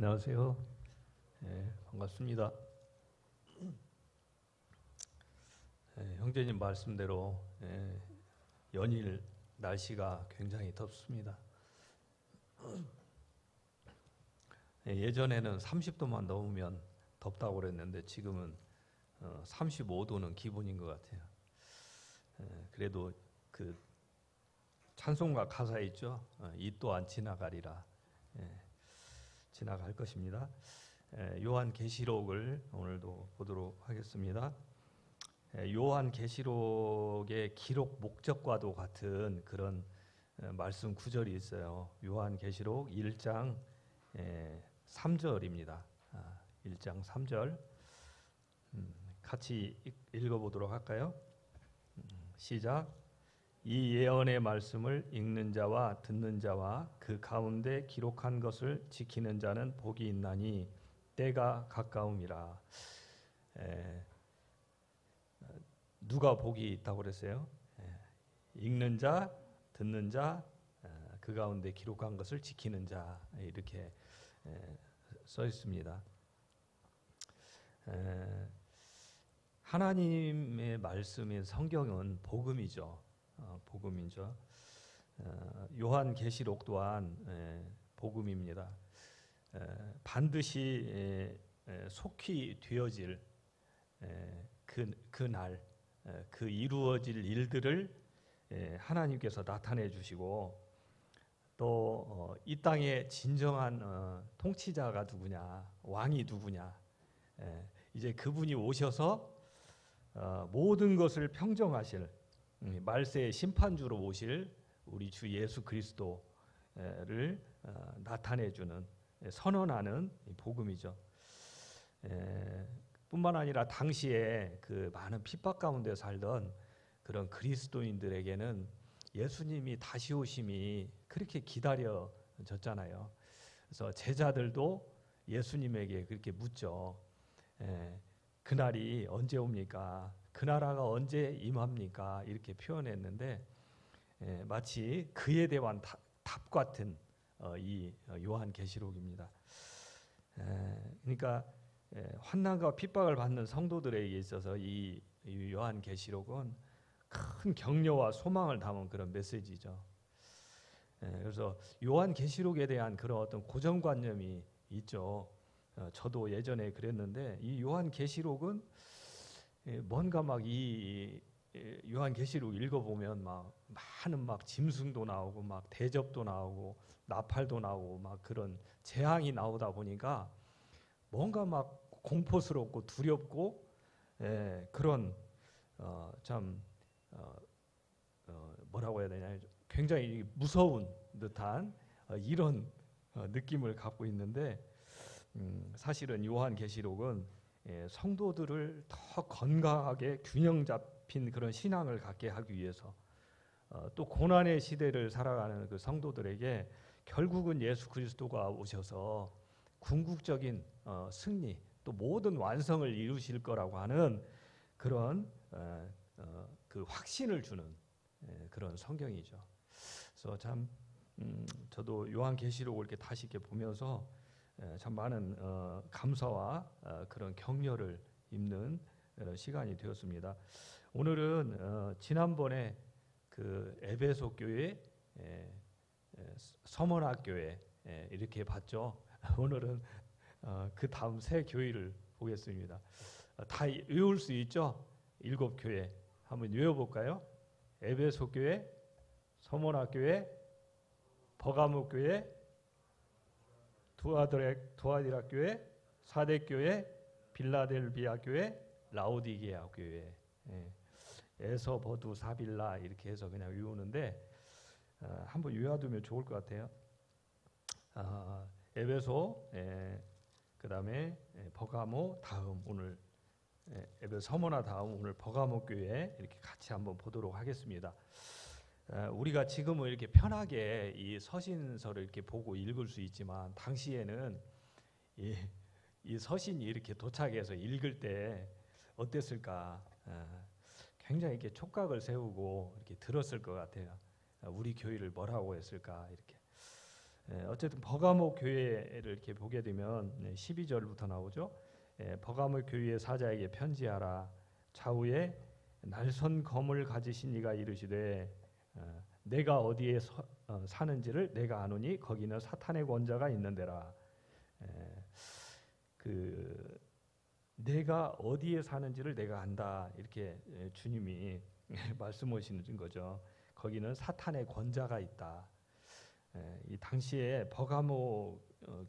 안녕하세요. 반갑습니다. 형제님 말씀대로 연일 날씨가 굉장히 덥습니다. 예전에는 30도만 넘으면 덥다고 그랬는데 지금은 35도는 기본인 것 같아요. 그래도 그 찬송가 가사 있죠. 이 또한 지나가리라. 지나갈 것입니다. 요한계시록을 오늘도 보도록 하겠습니다. 요한계시록의 기록 목적과도 같은 그런 말씀 구절이 있어요. 요한계시록 1장 3절입니다. 1장 3절 같이 읽어보도록 할까요? 시작. 이 예언의 말씀을 읽는 자와 듣는 자와 그 가운데 기록한 것을 지키는 자는 복이 있나니 때가 가까움이라. 누가 복이 있다고 그랬어요? 읽는 자, 듣는 자, 그 가운데 기록한 것을 지키는 자, 이렇게 써 있습니다. 하나님의 말씀인 성경은 복음이죠. 복음이죠. 요한계시록 또한 복음입니다. 반드시 속히 되어질 그날 그 이루어질 일들을 하나님께서 나타내 주시고 또 이 땅의 진정한 통치자가 누구냐, 왕이 누구냐, 이제 그분이 오셔서 모든 것을 평정하실 말세의 심판주로 오실 우리 주 예수 그리스도를 나타내주는 선언하는 복음이죠. 뿐만 아니라 당시에 그 많은 핍박 가운데 살던 그런 그리스도인들에게는 예수님이 다시 오심이 그렇게 기다려졌잖아요. 그래서 제자들도 예수님에게 그렇게 묻죠. 그날이 언제 옵니까? 그 나라가 언제 임합니까? 이렇게 표현했는데 마치 그에 대한 답 같은 이 요한계시록입니다. 그러니까 환난과 핍박을 받는 성도들에게 있어서 이 요한계시록은 큰 격려와 소망을 담은 그런 메시지죠. 그래서 요한계시록에 대한 그런 어떤 고정관념이 있죠. 저도 예전에 그랬는데 이 요한계시록은 뭔가 막 이 요한계시록 읽어보면 막 많은 막 짐승도 나오고 막 대접도 나오고 나팔도 나오고 막 그런 재앙이 나오다 보니까 뭔가 막 공포스럽고 두렵고 그런 참 뭐라고 해야 되냐, 굉장히 무서운 듯한 이런 느낌을 갖고 있는데 사실은 요한계시록은 성도들을 더 건강하게 균형 잡힌 그런 신앙을 갖게 하기 위해서 또 고난의 시대를 살아가는 그 성도들에게 결국은 예수 그리스도가 오셔서 궁극적인 승리 또 모든 완성을 이루실 거라고 하는 그런 그 확신을 주는 그런 성경이죠. 그래서 참 저도 요한계시록을 이렇게 다시 이렇게 보면서 참 많은 감사와 그런 격려를 입는 시간이 되었습니다. 오늘은 지난번에 그 에베소 교회, 서머나 교회 이렇게 봤죠. 오늘은 그 다음 세 교회를 보겠습니다. 다 외울 수 있죠? 7교회 한번 외워볼까요? 에베소 교회, 서머나 교회, 버가모 교회, 두아디라 교회, 사대 교회, 빌라델비아 교회, 라오디게아 교회, 에서버두 사빌라 이렇게 해서 그냥 외우는데 한번 외워두면 좋을 것 같아요. 에베소, 그 다음에 버가모, 다음 오늘 에베소 서머나 다음 오늘 버가모 교회 이렇게 같이 한번 보도록 하겠습니다. 우리가 지금은 이렇게 편하게 이 서신서를 이렇게 보고 읽을 수 있지만 당시에는 이 서신이 이렇게 도착해서 읽을 때 어땠을까? 굉장히 이렇게 촉각을 세우고 이렇게 들었을 것 같아요. 우리 교회를 뭐라고 했을까? 이렇게 어쨌든 버가모 교회를 이렇게 보게 되면 12절부터 나오죠. 버가모 교회의 사자에게 편지하라. 좌우에 날선 검을 가지신 이가 이르시되 내가 어디에 사는지를 내가 아노니 거기는 사탄의 권자가 있는데라. 그 내가 어디에 사는지를 내가 안다. 이렇게 주님이 말씀하시는 거죠. 거기는 사탄의 권자가 있다. 이 당시에 버가모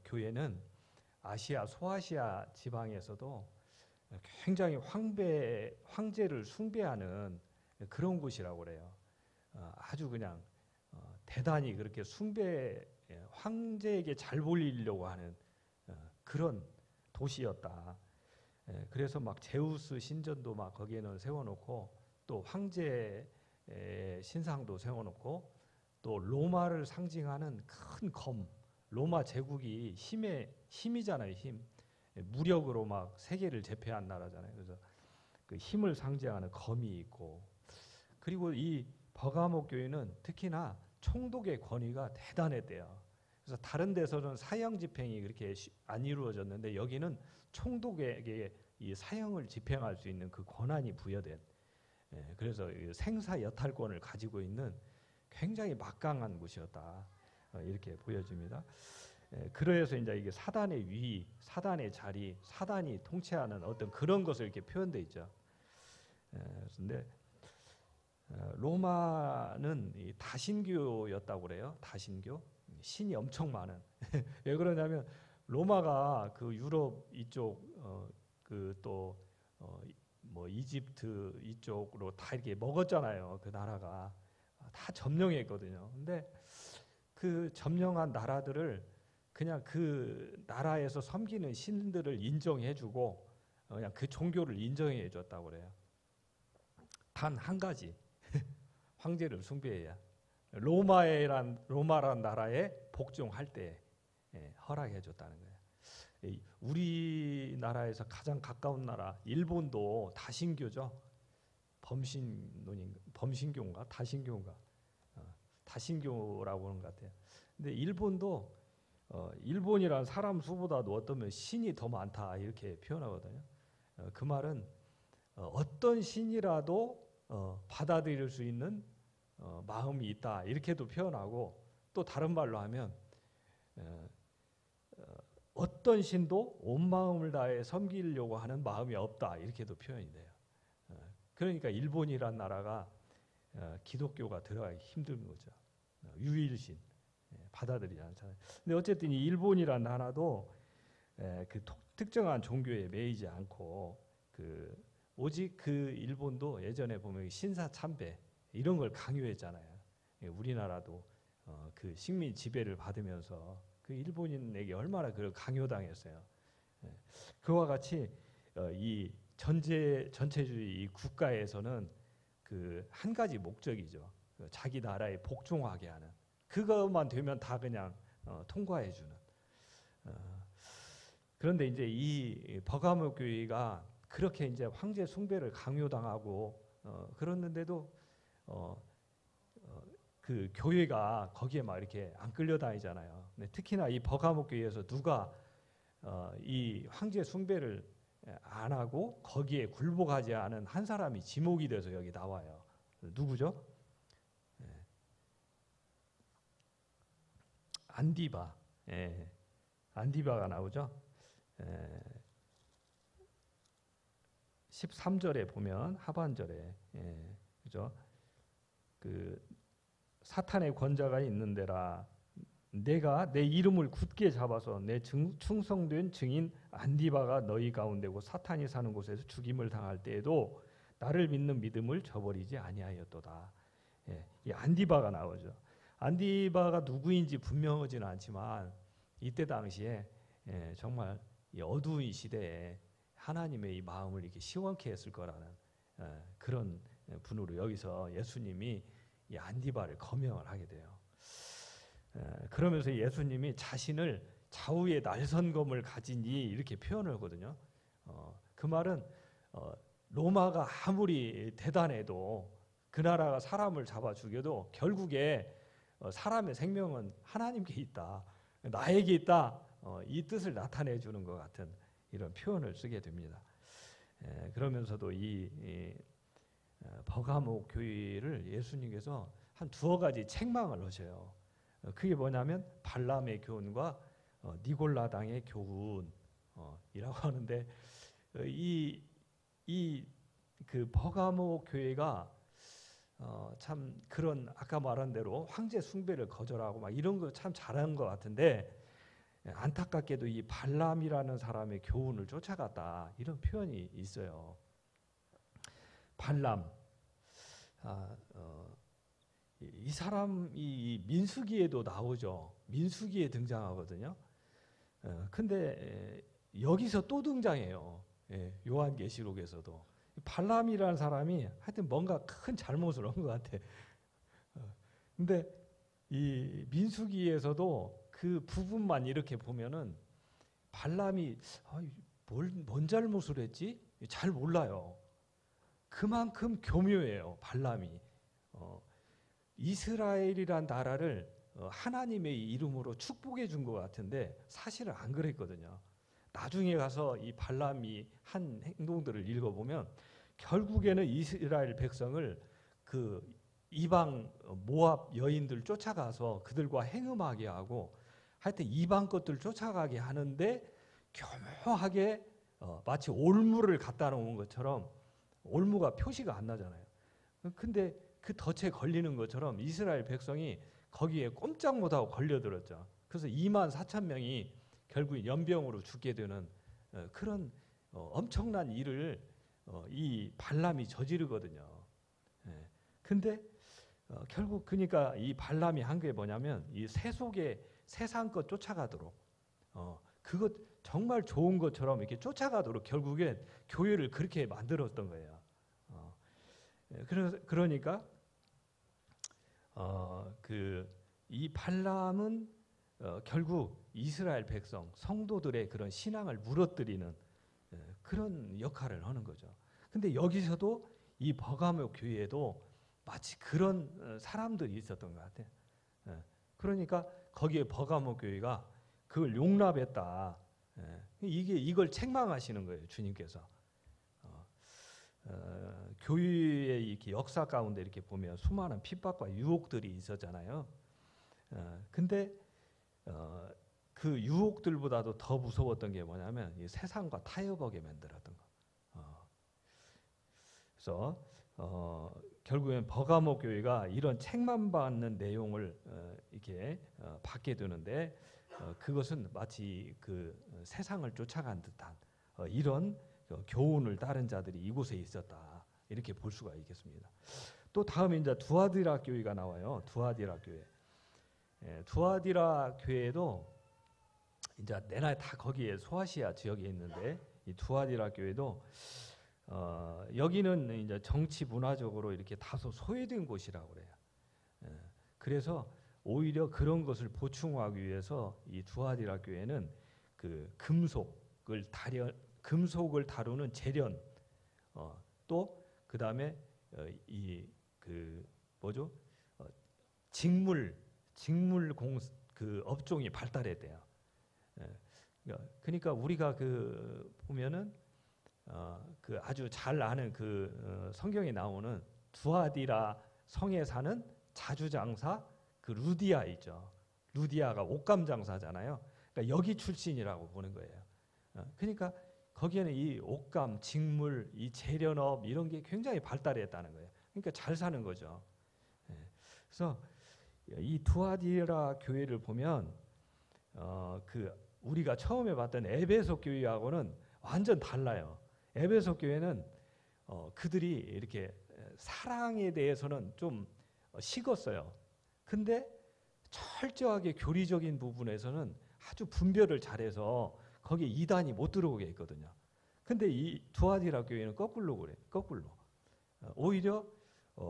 교회는 아시아 소아시아 지방에서도 굉장히 황제를 숭배하는 그런 곳이라고 그래요. 아주 그냥 대단히 그렇게 황제에게 잘 보이려고 하는 그런 도시였다. 그래서 막 제우스 신전도 막 거기에는 세워놓고 또 황제 신상도 세워놓고 또 로마를 상징하는 큰 검, 로마 제국이 힘이잖아요. 힘. 무력으로 막 세계를 제패한 나라잖아요. 그래서 그 힘을 상징하는 검이 있고, 그리고 이 버가모 교회는 특히나 총독의 권위가 대단했대요. 그래서 다른 데서는 사형 집행이 그렇게 안 이루어졌는데 여기는 총독에게 이 사형을 집행할 수 있는 그 권한이 부여된, 그래서 생사 여탈권을 가지고 있는 굉장히 막강한 곳이었다. 이렇게 보여집니다. 그래서 이제 이게 사단의 위, 사단의 자리, 사단이 통치하는 어떤 그런 것을 이렇게 표현돼 있죠. 그런데 로마는 이 다신교였다고 그래요. 다신교, 신이 엄청 많은. 왜 그러냐면 로마가 그 유럽 이쪽 그 또 뭐 이집트 이쪽으로 다 이렇게 먹었잖아요. 그 나라가 다 점령했거든요. 근데 그 점령한 나라들을 그냥 그 나라에서 섬기는 신들을 인정해주고 그냥 그 종교를 인정해줬다고 그래요. 단 한 가지, 황제를 숭배해야 로마란 나라에 복종할 때 허락해줬다는 거예요. 우리나라에서 가장 가까운 나라 일본도 다신교죠. 범신교인가 다신교인가 다신교라고 하는 것 같아요. 근데 일본도 일본이란 사람 수보다도 어쩌면 신이 더 많다 이렇게 표현하거든요. 그 말은 어떤 신이라도 받아들일 수 있는 마음이 있다 이렇게도 표현하고, 또 다른 말로 하면 어떤 신도 온 마음을 다해 섬기려고 하는 마음이 없다 이렇게도 표현이 돼요. 그러니까 일본이란 나라가 기독교가 들어가기 힘든 거죠. 유일신 받아들이지 않잖아요. 근데 어쨌든 이 일본이란 나라도 그 특정한 종교에 매이지 않고 오직 그 일본도 예전에 보면 신사 참배 이런 걸 강요했잖아요. 우리나라도 그 식민 지배를 받으면서 그 일본인에게 얼마나 그걸 강요당했어요. 그와 같이 이 전체주의 이 국가에서는 그 한 가지 목적이죠. 자기 나라에 복종하게 하는, 그것만 되면 다 그냥 통과해주는. 그런데 이제 이 버가모 교회가 그렇게 이제 황제 숭배를 강요당하고 그랬는데도 그 교회가 거기에 막 이렇게 안 끌려다니잖아요. 근데 특히나 이 버가모 교회에서 누가 이 황제 숭배를 안 하고 거기에 굴복하지 않은 한 사람이 지목이 돼서 여기 나와요. 누구죠? 안디바. 안디바가 나오죠. 13절에 보면 하반절에 그죠? 그 사탄의 권자가 있는 데라 내가 내 이름을 굳게 잡아서 내 충성된 증인 안디바가 너희 가운데고 사탄이 사는 곳에서 죽임을 당할 때에도 나를 믿는 믿음을 저버리지 아니하였도다. 이 안디바가 나오죠. 안디바가 누구인지 분명하지는 않지만 이때 당시에 정말 이 어두운 이 시대에 하나님의 이 마음을 이렇게 시원케 했을 거라는 그런 분으로 여기서 예수님이 이 안디바를 거명을 하게 돼요. 그러면서 예수님이 자신을 좌우에 날선검을 가진 이 이렇게 표현을 하거든요. 그 말은 로마가 아무리 대단해도 그 나라가 사람을 잡아 죽여도 결국에 사람의 생명은 하나님께 있다, 나에게 있다, 이 뜻을 나타내 주는 것 같은 이런 표현을 쓰게 됩니다. 그러면서도 이 버가모 교회를 예수님께서 한 두어 가지 책망을 하셔요. 그게 뭐냐면 발람의 교훈과 니골라당의 교훈이라고 하는데, 그 버가모 교회가 참 그런 아까 말한 대로 황제 숭배를 거절하고 막 이런 거 참 잘하는 것 같은데, 안타깝게도 이 발람이라는 사람의 교훈을 쫓아갔다, 이런 표현이 있어요. 발람, 이 사람이 민수기에도 나오죠. 민수기에 등장하거든요. 근데 여기서 또 등장해요. 요한계시록에서도 발람이라는 사람이 하여튼 뭔가 큰 잘못을 한 것 같아. 근데 이 민수기에서도 그 부분만 이렇게 보면은 발람이 뭔 잘못을 했지? 잘 몰라요. 그만큼 교묘해요, 발람이. 이스라엘이란 나라를 하나님의 이름으로 축복해 준 것 같은데 사실은 안 그랬거든요. 나중에 가서 이 발람이 한 행동들을 읽어보면 결국에는 이스라엘 백성을 그 이방 모압 여인들 쫓아가서 그들과 행음하게 하고, 하여튼 이방 것들 쫓아가게 하는데 교묘하게 마치 올무를 갖다 놓은 것처럼, 올무가 표시가 안 나잖아요. 근데 그 덫에 걸리는 것처럼 이스라엘 백성이 거기에 꼼짝 못하고 걸려들었죠. 그래서 24,000명이 결국 연병으로 죽게 되는 그런 엄청난 일을 이 발람이 저지르거든요. 근데 결국 그러니까 이 발람이 한 게 뭐냐면 이 세속의 세상 것 쫓아가도록, 그것 정말 좋은 것처럼 이렇게 쫓아가도록 결국엔 교회를 그렇게 만들었던 거예요. 그러니까 이 발람은 결국 이스라엘 백성 성도들의 그런 신앙을 무너뜨리는 그런 역할을 하는 거죠. 근데 여기서도 이 버가모 교회에도 마치 그런 사람들이 있었던 것 같아요. 그러니까 거기에 버가모 교회가 그걸 용납했다. 이걸 책망하시는 거예요, 주님께서. 교회의 이렇게 역사 가운데 이렇게 보면 수많은 핍박과 유혹들이 있었잖아요. 근데 그 유혹들보다도 더 무서웠던 게 뭐냐면 이 세상과 타협하게 만들었던 거. 그래서 결국엔 버가모 교회가 이런 책망받는 내용을 이렇게 받게 되는데, 그것은 마치 그 세상을 쫓아간 듯한 이런 교훈을 따른 자들이 이곳에 있었다, 이렇게 볼 수가 있겠습니다. 또 다음에 이제 두아디라 교회가 나와요. 두아디라 교회. 두아디라 교회도 이제 내나 다 거기에 소아시아 지역에 있는데, 이 두아디라 교회도 여기는 이제 정치 문화적으로 이렇게 다소 소외된 곳이라고 그래요. 그래서 오히려 그런 것을 보충하기 위해서 이 두아디라 교회는 그 금속을 다루는 재련, 또 그 다음에 직물 그 업종이 발달했대요. 그러니까 우리가 그 보면은 그 아주 잘 아는 그 성경에 나오는 두아디라 성에 사는 자주장사 그 루디아 있죠. 루디아가 옷감 장사잖아요. 그러니까 여기 출신이라고 보는 거예요. 그러니까 거기에는 이 옷감, 직물, 이 재련업 이런 게 굉장히 발달했다는 거예요. 그러니까 잘 사는 거죠. 그래서 이 두아디라 교회를 보면 그 우리가 처음에 봤던 에베소 교회하고는 완전 달라요. 에베소 교회는 그들이 이렇게 사랑에 대해서는 좀 식었어요. 근데 철저하게 교리적인 부분에서는 아주 분별을 잘해서 거기에 이단이 못 들어오게 했거든요. 근데 이 두아디라 교회는 거꾸로 그래. 거꾸로. 오히려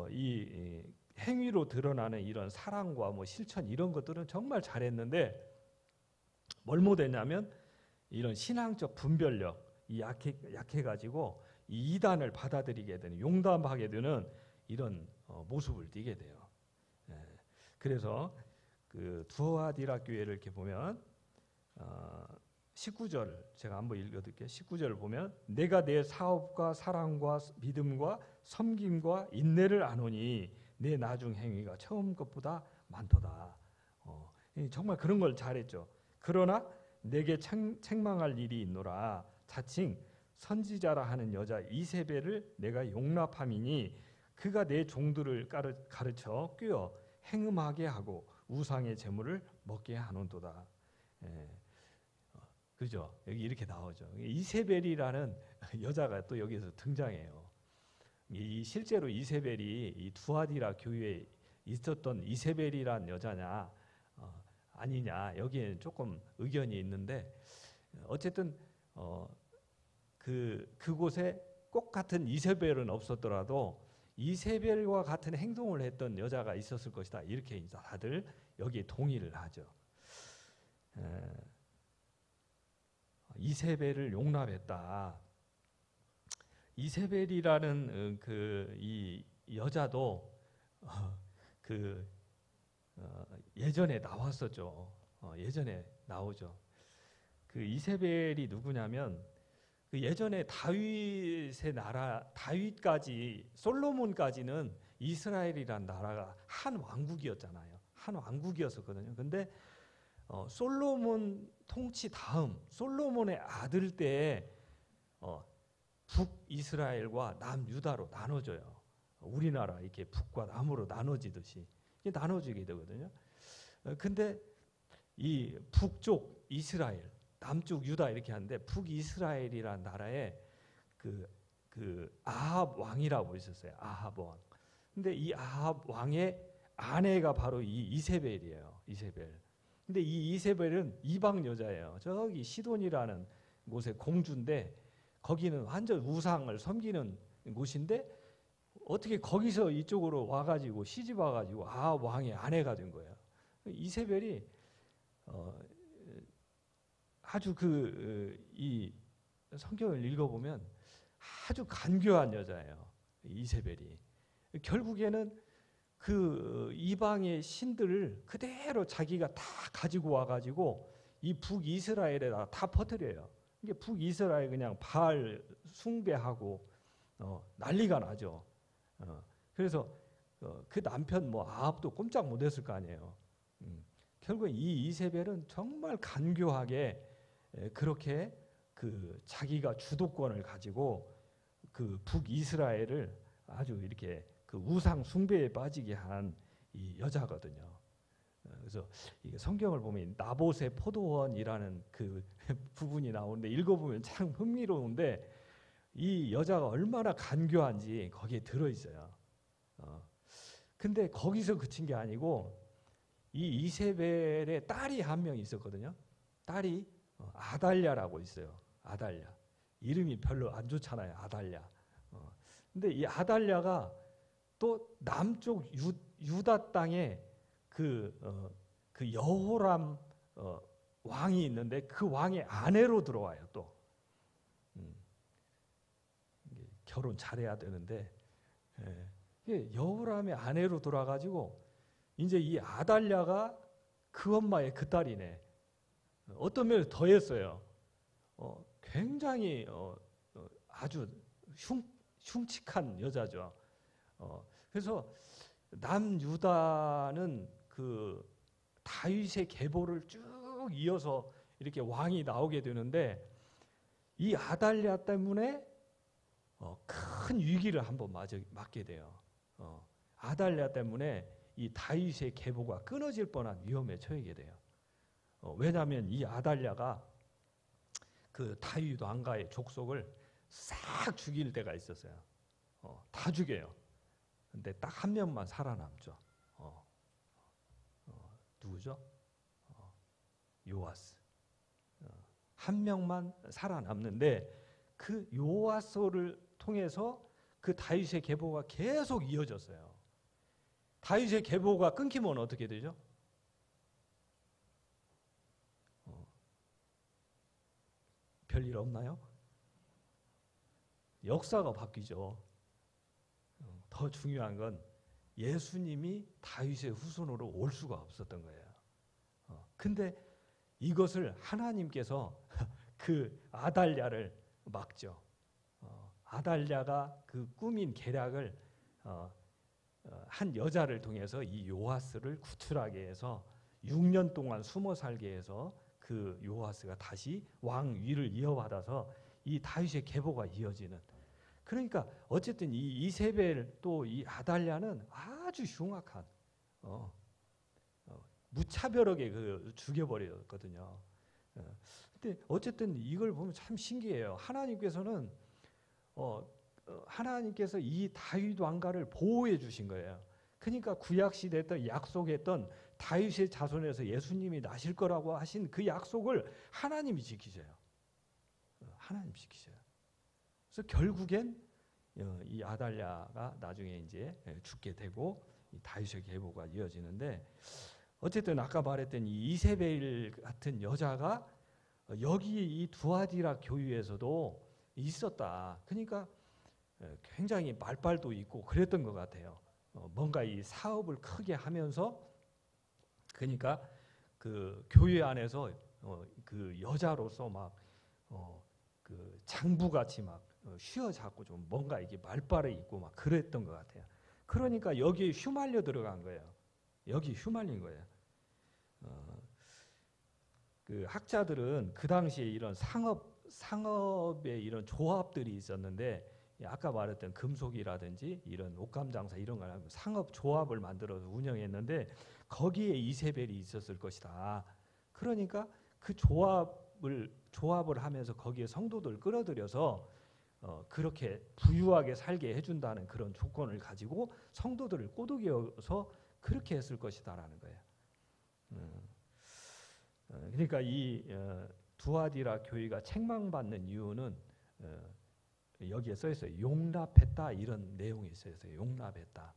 이 행위로 드러나는 이런 사랑과 뭐 실천 이런 것들은 정말 잘했는데, 뭘 못했냐면 이런 신앙적 분별력 이 약해가지고 이 이단을 받아들이게 되는, 용납하게 되는 이런 모습을 띠게 돼요. 그래서 그 두아디라 교회를 이렇게 보면 19절 제가 한번 읽어드릴게요. 19절을 보면 내가 내 사업과 사랑과 믿음과 섬김과 인내를 아노니 내 나중 행위가 처음 것보다 많도다. 정말 그런 걸 잘했죠. 그러나 내게 책망할 일이 있노라. 자칭 선지자라 하는 여자 이세벨을 내가 용납함이니 그가 내 종들을 가르쳐 꿰어 행음하게 하고 우상의 제물을 먹게 하는도다. 그죠? 여기 이렇게 나오죠. 이세벨이라는 여자가 또 여기서 등장해요. 실제로 이세벨이 이 두아디라 교회에 있었던 이세벨이란 여자냐 아니냐 여기에 조금 의견이 있는데 어쨌든 그곳에 꼭 같은 이세벨은 없었더라도 이세벨과 같은 행동을 했던 여자가 있었을 것이다. 이렇게 다들 여기에 동의를 하죠. 이세벨을 용납했다. 이세벨이라는 이 여자도 예전에 나왔었죠. 예전에 나오죠. 그 이세벨이 누구냐면 그 예전에 다윗의 나라 다윗까지 솔로몬까지는 이스라엘이란 나라가 한 왕국이었잖아요. 한 왕국이었었거든요. 근데 솔로몬 통치 다음 솔로몬의 아들 때에 북이스라엘과 남유다로 나눠져요. 우리나라 이렇게 북과 남으로 나눠지듯이 이게 나눠지게 되거든요. 근데 이 북쪽 이스라엘, 남쪽 유다 이렇게 하는데 북이스라엘이라는 나라에 그 아합 왕이라고 있었어요. 아합 왕. 근데 이 아합 왕의 아내가 바로 이 이세벨이에요. 이세벨. 근데 이 이세벨은 이방 여자예요. 저기 시돈이라는 곳의 공주인데 거기는 완전 우상을 섬기는 곳인데 어떻게 거기서 이쪽으로 와가지고 시집 와가지고 아합 왕의 아내가 된 거예요. 이세벨이 아주 이 성경을 읽어보면 아주 간교한 여자예요. 이세벨이. 결국에는 그 이방의 신들을 그대로 자기가 다 가지고 와가지고 이 북이스라엘에다 다 퍼뜨려요. 이게 북이스라엘 그냥 바알 숭배하고 난리가 나죠. 그래서 그 남편 뭐 아합도 꼼짝 못했을 거 아니에요. 결국 이 이세벨은 정말 간교하게 그렇게 그 자기가 주도권을 가지고 그 북이스라엘을 아주 이렇게 그 우상 숭배에 빠지게 한 이 여자거든요. 그래서 이게 성경을 보면 나봇의 포도원이라는 그 부분이 나오는데 읽어보면 참 흥미로운데 이 여자가 얼마나 간교한지 거기에 들어있어요. 근데 거기서 그친 게 아니고 이 이세벨의 딸이 한 명 있었거든요. 딸이 아달랴라고 있어요. 아달랴. 이름이 별로 안 좋잖아요. 아달랴. 근데 이 아달랴가 또 남쪽 유다 땅에 그 여호람 왕이 있는데 그 왕의 아내로 들어와요. 또 결혼 잘해야 되는데 여호람의 아내로 들어와가지고 이제 이 아달랴가 그 엄마의 그 딸이네. 어떤 면에서 더했어요. 굉장히 아주 흉측한 여자죠. 그래서 남유다는 그 다윗의 계보를 쭉 이어서 이렇게 왕이 나오게 되는데 이 아달랴 때문에 큰 위기를 한번 맞게 돼요. 아달랴 때문에 이 다윗의 계보가 끊어질 뻔한 위험에 처하게 돼요. 왜냐하면 이 아달랴가 그 다윗 왕가의 족속을 싹 죽일 때가 있었어요. 다 죽여요. 근데 딱 한 명만 살아남죠. 누구죠? 요아스. 한 명만 살아남는데 그 요아스를 통해서 그 다윗의 계보가 계속 이어졌어요. 다윗의 계보가 끊기면 어떻게 되죠? 별일 없나요? 역사가 바뀌죠. 더 중요한 건 예수님이 다윗의 후손으로 올 수가 없었던 거예요. 근데 이것을 하나님께서 그 아달랴를 막죠. 아달랴가 그 꾸민 계략을 한 여자를 통해서 이 요아스를 구출하게 해서 6년 동안 숨어 살게 해서 그 요아스가 다시 왕 위를 이어받아서 이 다윗의 계보가 이어지는. 그러니까 어쨌든 이 이세벨 또 이 아달랴는 아주 흉악한 무차별하게 그 죽여버렸거든요. 근데 어쨌든 이걸 보면 참 신기해요. 하나님께서는 하나님께서 이 다윗 왕가를 보호해 주신 거예요. 그러니까 구약 시대 때 약속했던 다윗의 자손에서 예수님이 나실 거라고 하신 그 약속을 하나님이 지키셔요. 하나님 지키셔요. 그래서 결국엔 이 아달랴가 나중에 이제 죽게 되고 이 다윗의 계보가 이어지는데, 어쨌든 아까 말했던 이 이세벨 같은 여자가 여기 이 두아디라 교회에서도 있었다. 그러니까 굉장히 말빨도 있고 그랬던 것 같아요. 뭔가 이 사업을 크게 하면서, 그러니까 그 교회 안에서 그 여자로서 막 그 장부같이 막 휘어잡고 좀 뭔가 이게 말빨이 있고 막 그랬던 것 같아요. 그러니까 여기에 휘말려 들어간 거예요. 여기 휘말린 거예요. 그 학자들은 그 당시에 이런 상업의 이런 조합들이 있었는데, 아까 말했던 금속이라든지 이런 옷감 장사 이런 걸 하면 상업 조합을 만들어서 운영했는데 거기에 이세벨이 있었을 것이다. 그러니까 그 조합을 하면서 거기에 성도들 끌어들여서 그렇게 부유하게 살게 해준다는 그런 조건을 가지고 성도들을 꼬드겨서 그렇게 했을 것이다라는 거예요. 그러니까 이 두아디라 교회가 책망받는 이유는 여기에 써 있어요. 용납했다, 이런 내용이 있어요. 용납했다.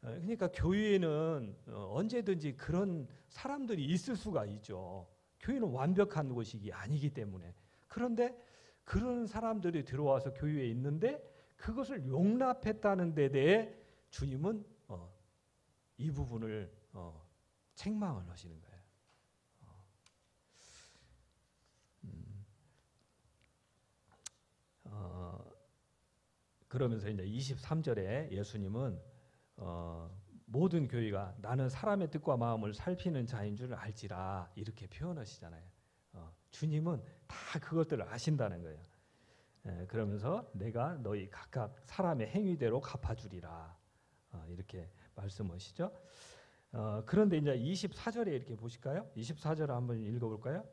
그러니까 교회에는 언제든지 그런 사람들이 있을 수가 있죠. 교회는 완벽한 곳이 아니기 때문에. 그런데 그런 사람들이 들어와서 교회에 있는데 그것을 용납했다는 데 대해 주님은 이 부분을 책망을 하시는 거예요. 그러면서 이제 23절에 예수님은 모든 교회가 나는 사람의 뜻과 마음을 살피는 자인 줄 알지라 이렇게 표현하시잖아요. 주님은 다 그것들을 아신다는 거예요. 그러면서 내가 너희 각각 사람의 행위대로 갚아주리라 이렇게 말씀하시죠. 그런데 이제 24절에 이렇게 보실까요? 24절 한번 읽어볼까요?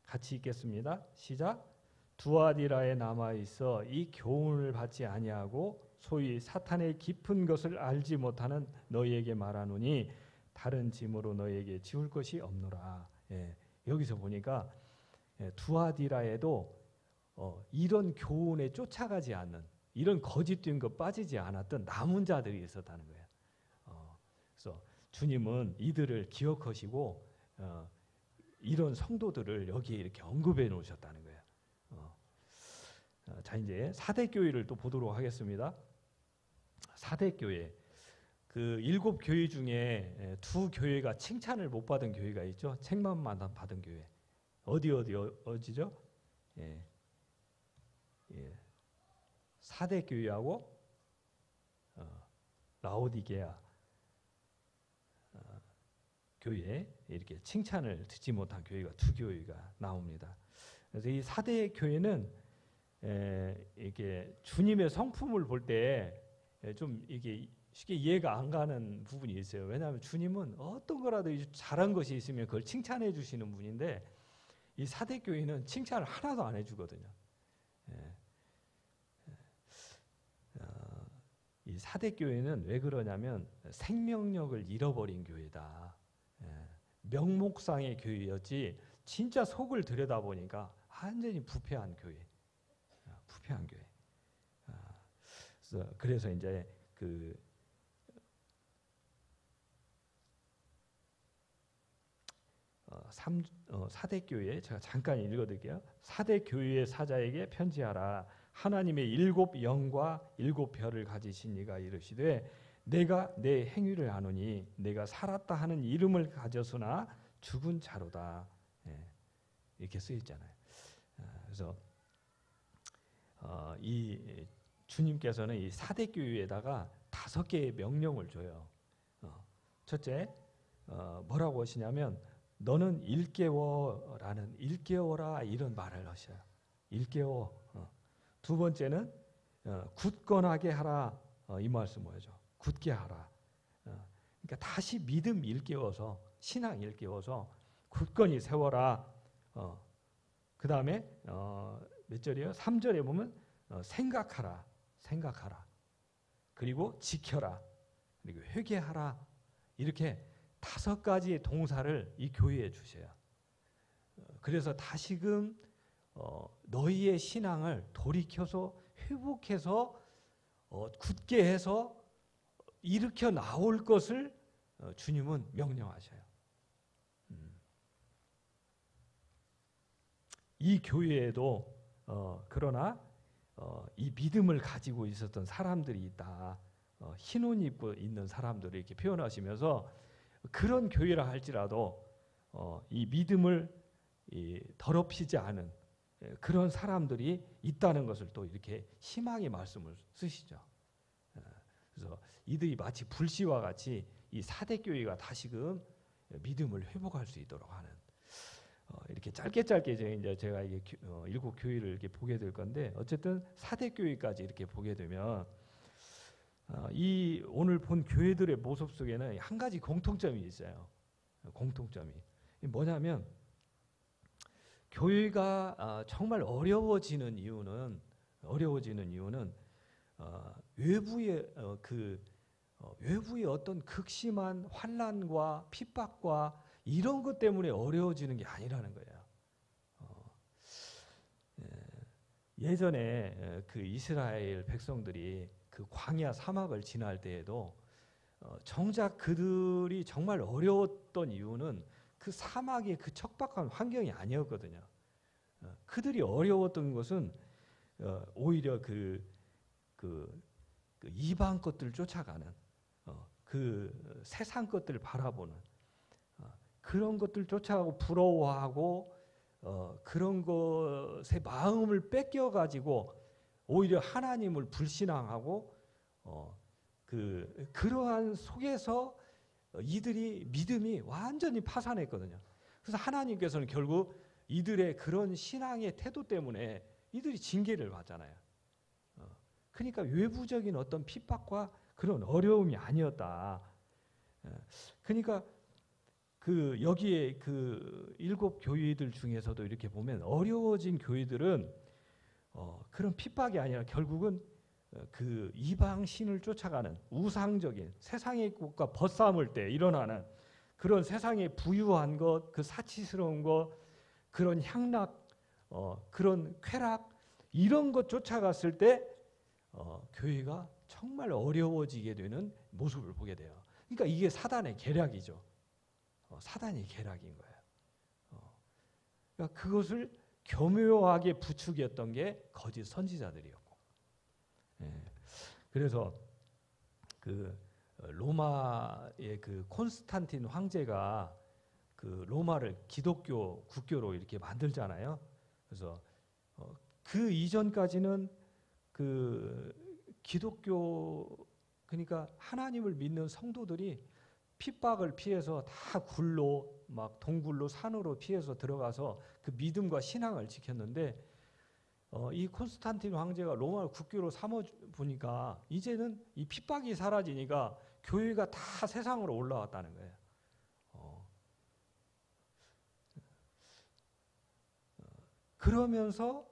같이 읽겠습니다. 시작. 두아디라에 남아 있어 이 교훈을 받지 아니하고 소위 사탄의 깊은 것을 알지 못하는 너희에게 말하노니 다른 짐으로 너희에게 지울 것이 없노라. 여기서 보니까 두아디라에도 이런 교훈에 쫓아가지 않는, 이런 거짓된 것 빠지지 않았던 남은 자들이 있었다는 거예요. 그래서 주님은 이들을 기억하시고 이런 성도들을 여기에 이렇게 언급해 놓으셨다는 거예요. 자, 이제 사대교회를 또 보도록 하겠습니다. 사대교회, 그 7교회 중에 2교회가 칭찬을 못 받은 교회가 있죠. 책망만 받은 교회. 어디죠? 사대교회하고 라오디게아 교회, 이렇게 칭찬을 듣지 못한 교회가 2교회가 나옵니다. 그래서 이 사대교회는 이게 주님의 성품을 볼 때 좀 이게 쉽게 이해가 안 가는 부분이 있어요. 왜냐하면 주님은 어떤 거라도 잘한 것이 있으면 그걸 칭찬해 주시는 분인데 이 사대교회는 칭찬을 하나도 안 해주거든요. 이 사대교회는 왜 그러냐면 생명력을 잃어버린 교회다. 명목상의 교회였지 진짜 속을 들여다보니까 완전히 부패한 교회. 부패한 교회. 그래서 이제 그 사대교회, 제가 잠깐 읽어드릴게요. 사대교회의 사자에게 편지하라. 하나님의 7 영과 7 별을 가지신 이가 이르시되 내가 내 행위를 아노니 내가 살았다 하는 이름을 가졌으나 죽은 자로다. 이렇게 쓰여 있잖아요. 그래서 이 주님께서는 이 사대교회에다가 5개의 명령을 줘요. 첫째, 뭐라고 하시냐면 너는 일깨워라는 일깨워라 이런 말을 하셔요. 일깨워. 두 번째는 굳건하게 하라. 이 말씀 뭐죠? 굳게 하라. 그러니까 다시 믿음 일깨워서 신앙 일깨워서 굳건히 세워라. 그 다음에 몇 절이에요? 3절에 보면 생각하라. 그리고 지켜라. 그리고 회개하라. 이렇게 5가지의 동사를 이 교회에 주셔요. 그래서 다시금 너희의 신앙을 돌이켜서 회복해서 굳게 해서 일으켜 나올 것을 주님은 명령하셔요. 이 교회에도 그러나 이 믿음을 가지고 있었던 사람들이 있다. 흰 옷 입고 있는 사람들을 이렇게 표현하시면서 그런 교회라 할지라도 이 믿음을 더럽히지 않은 그런 사람들이 있다는 것을 또 이렇게 희망의 말씀을 쓰시죠. 그래서 이들이 마치 불씨와 같이 이 사대교회가 다시금 믿음을 회복할 수 있도록 하는 이렇게 짧게 이제 제가 이게 7교회를 이렇게 보게 될 건데 어쨌든 사대교회까지 이렇게 보게 되면 이 오늘 본 교회들의 모습 속에는 한 가지 공통점이 있어요. 공통점이 뭐냐면 교회가 정말 어려워지는 이유는 외부의 어떤 극심한 환난과 핍박과 이런 것 때문에 어려워지는 게 아니라는 거예요. 예전에 그 이스라엘 백성들이 그 광야 사막을 지날 때에도 정작 그들이 정말 어려웠던 이유는 그 사막의 그 척박한 환경이 아니었거든요. 그들이 어려웠던 것은 오히려 그 이방 것들을 쫓아가는 그 세상 것들을 바라보는 그런 것들 쫓아가고 부러워하고 그런 것에 마음을 뺏겨가지고 오히려 하나님을 불신앙하고 그러한 속에서 이들이 믿음이 완전히 파산했거든요. 그래서 하나님께서는 결국 이들의 그런 신앙의 태도 때문에 이들이 징계를 받잖아요. 그러니까 외부적인 어떤 핍박과 그런 어려움이 아니었다. 그러니까 여기에 7교회들 중에서도 이렇게 보면 어려워진 교회들은 그런 핍박이 아니라 결국은 그 이방 신을 쫓아가는 우상적인 세상의 것과 벗삼을 때 일어나는 그런 세상의 부유한 것, 그 사치스러운 것, 그런 향락, 그런 쾌락 이런 것 쫓아갔을 때 교회가 정말 어려워지게 되는 모습을 보게 돼요. 그러니까 이게 사단의 계략이죠. 사단의 계략인 거예요. 그러니까 그것을 교묘하게 부추겼던 게 거짓 선지자들이었고, 그래서 그 로마의 그 콘스탄틴 황제가 그 로마를 기독교 국교로 이렇게 만들잖아요. 그래서 그 이전까지는 그 기독교 그러니까 하나님을 믿는 성도들이 핍박을 피해서 다 굴로 막 동굴로 산으로 피해서 들어가서 그 믿음과 신앙을 지켰는데 이 콘스탄틴 황제가 로마를 국교로 삼아 보니까 이제는 이 핍박이 사라지니까 교회가 다 세상으로 올라왔다는 거예요. 그러면서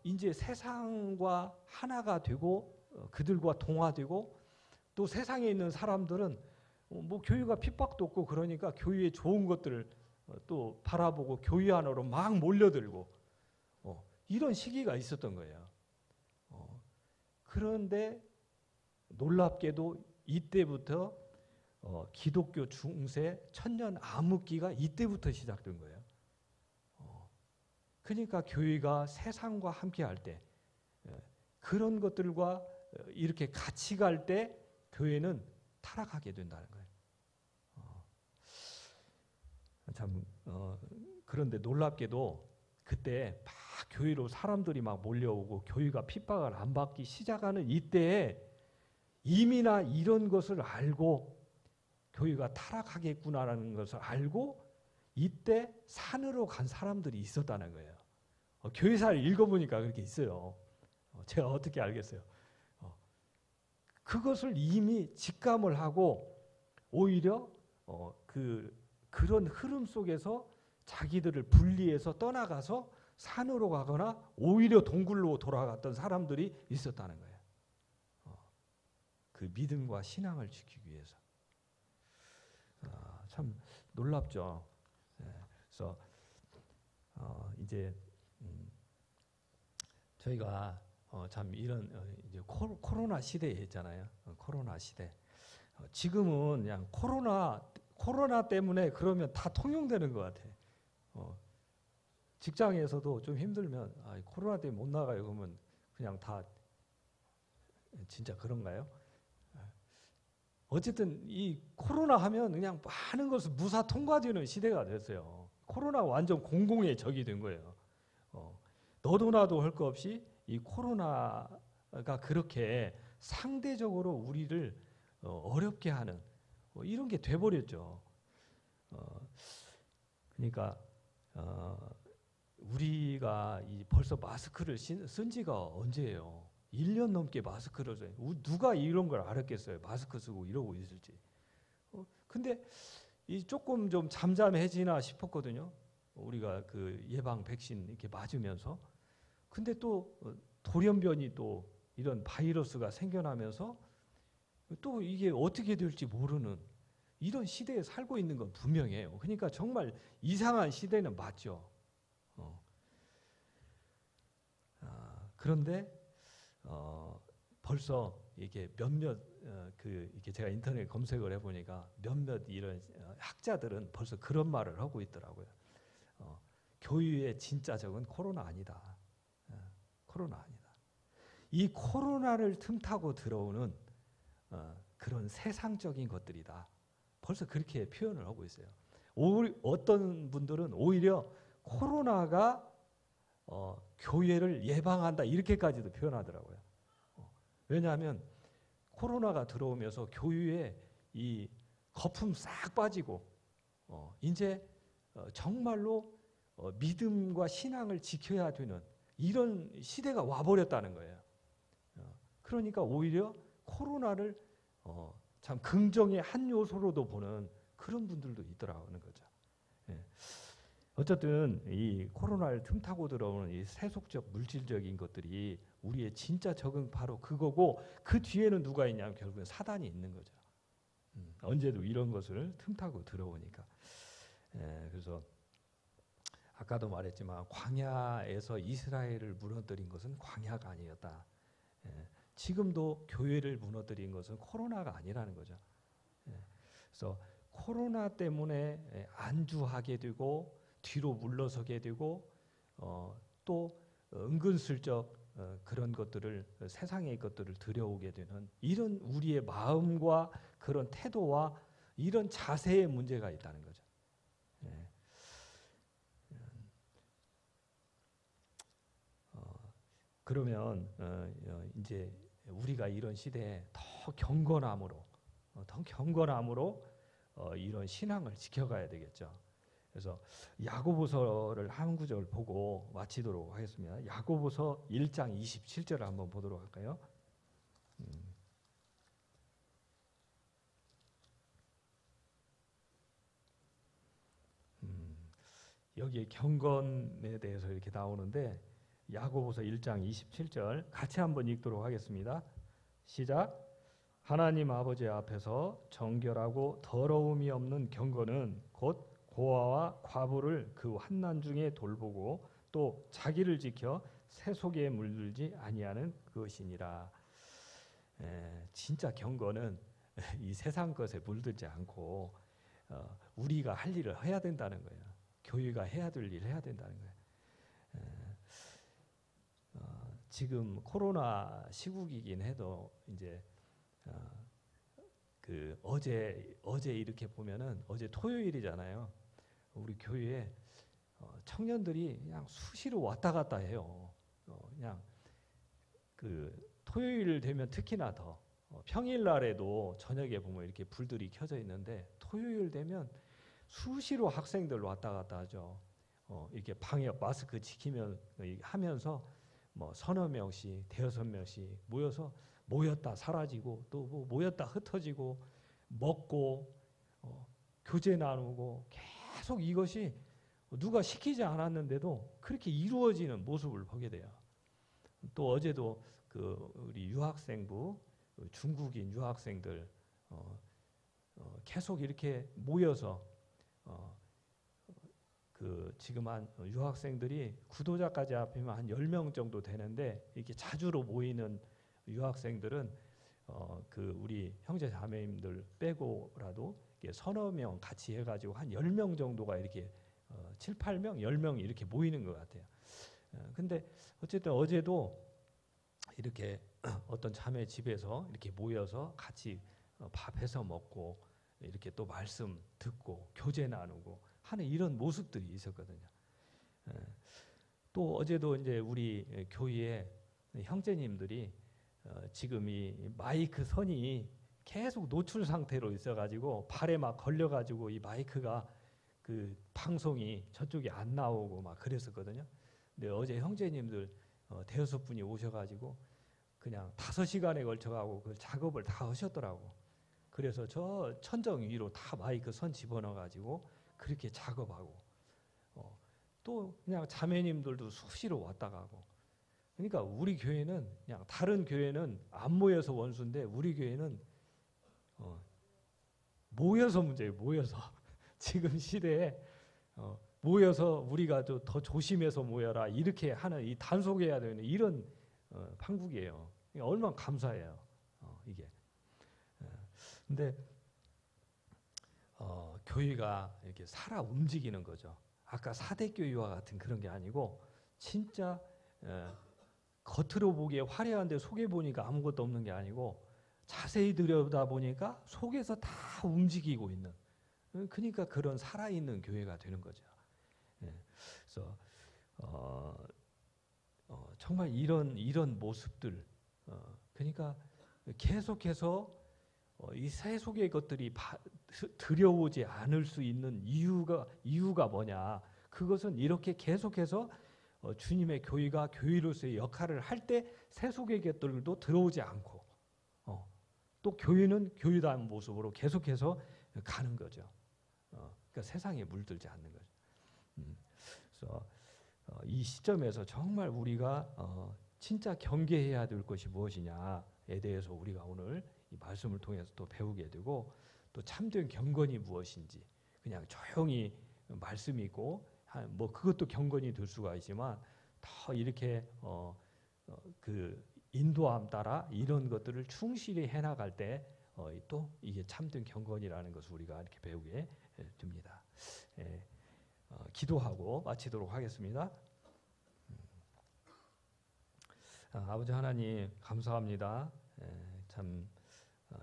이제 세상과 하나가 되고 그들과 동화되고 또 세상에 있는 사람들은 뭐 교회가 핍박도 없고 그러니까 교회의 좋은 것들을 또 바라보고 교회 안으로 막 몰려들고 이런 시기가 있었던 거예요. 그런데 놀랍게도 이때부터 기독교 중세 천년 암흑기가 이때부터 시작된 거예요. 그러니까 교회가 세상과 함께할 때 그런 것들과 이렇게 같이 갈 때 교회는 타락하게 된다는 거예요. 참 그런데 놀랍게도 그때 막 교회로 사람들이 막 몰려오고 교회가 핍박을 안 받기 시작하는 이때에 이미나 이런 것을 알고 교회가 타락하겠구나라는 것을 알고 이때 산으로 간 사람들이 있었다는 거예요. 교회사를 읽어보니까 그렇게 있어요. 제가 어떻게 알겠어요? 그것을 이미 직감을 하고 오히려 그런 흐름 속에서 자기들을 분리해서 떠나가서 산으로 가거나 오히려 동굴로 돌아갔던 사람들이 있었다는 거예요. 그 믿음과 신앙을 지키기 위해서. 참 놀랍죠. 그래서 이제 저희가 참 이런 이제 코로나 시대에 있잖아요. 코로나 시대. 지금은 그냥 코로나 때문에 그러면 다 통용되는 것 같아. 직장에서도 좀 힘들면 코로나 때문에 못 나가요. 그러면 그냥 다 진짜 그런가요? 어쨌든 이 코로나 하면 그냥 많은 것을 무사 통과되는 시대가 됐어요. 코로나 완전 공공의 적이 된 거예요. 너도 나도 할 거 없이 이 코로나가 그렇게 상대적으로 우리를 어렵게 하는 이런 게 돼버렸죠. 그러니까 우리가 벌써 마스크를 쓴 지가 언제예요? 1년 넘게 마스크를 써요. 누가 이런 걸 알았겠어요? 마스크 쓰고 이러고 있을지. 근데 조금 좀 잠잠해지나 싶었거든요. 우리가 그 예방 백신 이렇게 맞으면서. 근데 또 돌연변이 또 이런 바이러스가 생겨나면서 또 이게 어떻게 될지 모르는 이런 시대에 살고 있는 건 분명해요. 그러니까 정말 이상한 시대는 맞죠. 그런데 벌써 이게 몇몇 이렇게 제가 인터넷 검색을 해보니까 몇몇 이런 학자들은 벌써 그런 말을 하고 있더라고요. 교유의 진짜 적은 코로나 아니다. 코로나 아니다. 이 코로나를 틈타고 들어오는 그런 세상적인 것들이다. 벌써 그렇게 표현을 하고 있어요. 어떤 분들은 오히려 코로나가 교회를 예방한다 이렇게까지도 표현하더라고요. 왜냐하면 코로나가 들어오면서 교회에 이 거품 싹 빠지고 이제 정말로 믿음과 신앙을 지켜야 되는 이런 시대가 와버렸다는 거예요. 그러니까 오히려 코로나를 참 긍정의 한 요소로도 보는 그런 분들도 있더라는 거죠. 어쨌든 이 코로나를 틈타고 들어오는 이 세속적 물질적인 것들이 우리의 진짜 적은 바로 그거고 그 뒤에는 누가 있냐면 결국은 사단이 있는 거죠. 언제도 이런 것을 틈타고 들어오니까. 그래서 아까도 말했지만 광야에서 이스라엘을 무너뜨린 것은 광야가 아니었다. 지금도 교회를 무너뜨린 것은 코로나가 아니라는 거죠. 그래서 코로나 때문에 안주하게 되고 뒤로 물러서게 되고 또 은근슬쩍 그런 것들을 세상의 것들을 들여오게 되는 이런 우리의 마음과 그런 태도와 이런 자세의 문제가 있다는 거죠. 그러면 이제 우리가 이런 시대에 더 경건함으로 이런 신앙을 지켜가야 되겠죠. 그래서 야고보서를 한 구절 보고 마치도록 하겠습니다. 야고보서 1장 27절을 한번 보도록 할까요? 여기에 경건에 대해서 이렇게 나오는데 야고보서 1장 27절 같이 한번 읽도록 하겠습니다. 시작. 하나님 아버지 앞에서 정결하고 더러움이 없는 경건은 곧 고아와 과부를 그 환난 중에 돌보고 또 자기를 지켜 세속에 물들지 아니하는 그것이니라. 진짜 경건은 이 세상 것에 물들지 않고 우리가 할 일을 해야 된다는 거예요. 교회가 해야 될 일을 해야 된다는 거예요. 지금 코로나 시국이긴 해도 이제 그 어제 이렇게 보면은 어제 토요일이잖아요. 우리 교회에 청년들이 그냥 수시로 왔다 갔다 해요. 그냥 그 토요일 되면 특히나 더 평일 날에도 저녁에 보면 이렇게 불들이 켜져 있는데 토요일 되면 수시로 학생들 왔다 갔다 하죠. 이렇게 방역 마스크 지키면 하면서 뭐 서너 명씩 대여섯 명씩 모여서 모였다 사라지고 또 뭐 모였다 흩어지고 먹고 교제 나누고 계속 이것이 누가 시키지 않았는데도 그렇게 이루어지는 모습을 보게 돼요. 또 어제도 그 우리 유학생부 중국인 유학생들 계속 이렇게 모여서 그 지금 한 유학생들이 구도자까지 합하면 한 10명 정도 되는데 이렇게 자주로 모이는 유학생들은 그 우리 형제 자매님들 빼고라도 서너 명 같이 해가지고 한 10명 정도가 이렇게 7, 8명, 10명 이렇게 모이는 것 같아요. 근데 어쨌든 어제도 이렇게 어떤 자매 집에서 이렇게 모여서 같이 밥해서 먹고 이렇게 또 말씀 듣고 교제 나누고 하는 이런 모습들이 있었거든요. 또 어제도 이제 우리 교회에 형제님들이 지금 이 마이크 선이 계속 노출 상태로 있어가지고 발에 막 걸려가지고 이 마이크가 그 방송이 저쪽에 안 나오고 막 그랬었거든요. 근데 어제 형제님들 대여섯 분이 오셔가지고 그냥 5시간에 걸쳐가고 그 작업을 다 하셨더라고. 그래서 저 천정 위로 다 마이크 선 집어넣어가지고 그렇게 작업하고 또 그냥 자매님들도 수시로 왔다 가고. 그러니까 우리 교회는 그냥 다른 교회는 안 모여서 원수인데 우리 교회는 모여서 문제예요. 모여서 지금 시대에 모여서 우리가 더 조심해서 모여라 이렇게 하는 이 단속해야 되는 이런 판국이에요. 얼마나 감사해요. 이게. 근데 교회가 이렇게 살아 움직이는 거죠. 아까 사대교회와 같은 그런 게 아니고 진짜 겉으로 보기에 화려한데 속에 보니까 아무것도 없는 게 아니고 자세히 들여다보니까 속에서 다 움직이고 있는 그러니까 그런 살아있는 교회가 되는 거죠. 그래서 정말 이런 모습들 그러니까 계속해서 이 세속의 것들이 들여오지 않을 수 있는 이유가 뭐냐? 그것은 이렇게 계속해서 주님의 교회가 교회로서의 역할을 할 때 세속의 것들도 들어오지 않고 또 교회는 교회다운 모습으로 계속해서 가는 거죠. 그러니까 세상에 물들지 않는 거죠. 그래서 이 시점에서 정말 우리가 진짜 경계해야 될 것이 무엇이냐에 대해서 우리가 오늘 이 말씀을 통해서 또 배우게 되고 또 참된 경건이 무엇인지 그냥 조용히 말씀이 있고 뭐 그것도 경건이 될 수가 있지만 더 이렇게 그 인도함 따라 이런 것들을 충실히 해나갈 때 또 이게 참된 경건이라는 것을 우리가 이렇게 배우게 됩니다. 기도하고 마치도록 하겠습니다. 아버지 하나님 감사합니다. 참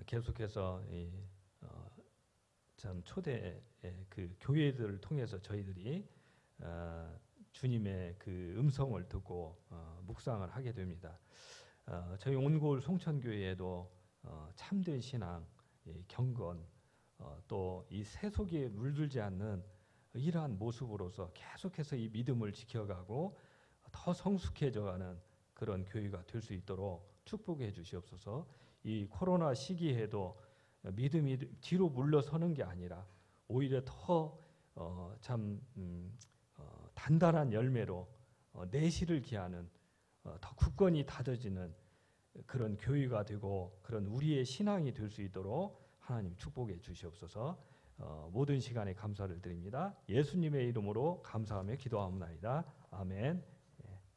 계속해서 참 초대 그 교회들을 통해서 저희들이 주님의 그 음성을 듣고 묵상을 하게 됩니다. 저희 온골 송천교회에도 참된 신앙, 경건, 또 이 세속에 물들지 않는 이러한 모습으로서 계속해서 이 믿음을 지켜가고 더 성숙해져가는 그런 교회가 될 수 있도록 축복해 주시옵소서. 이 코로나 시기에도 믿음이 뒤로 물러서는 게 아니라 오히려 더 단단한 열매로 내실을 기하는 더 굳건히 다져지는 그런 교회가 되고 그런 우리의 신앙이 될 수 있도록 하나님 축복해 주시옵소서. 모든 시간에 감사를 드립니다. 예수님의 이름으로 감사하며 기도하옵나이다. 아멘.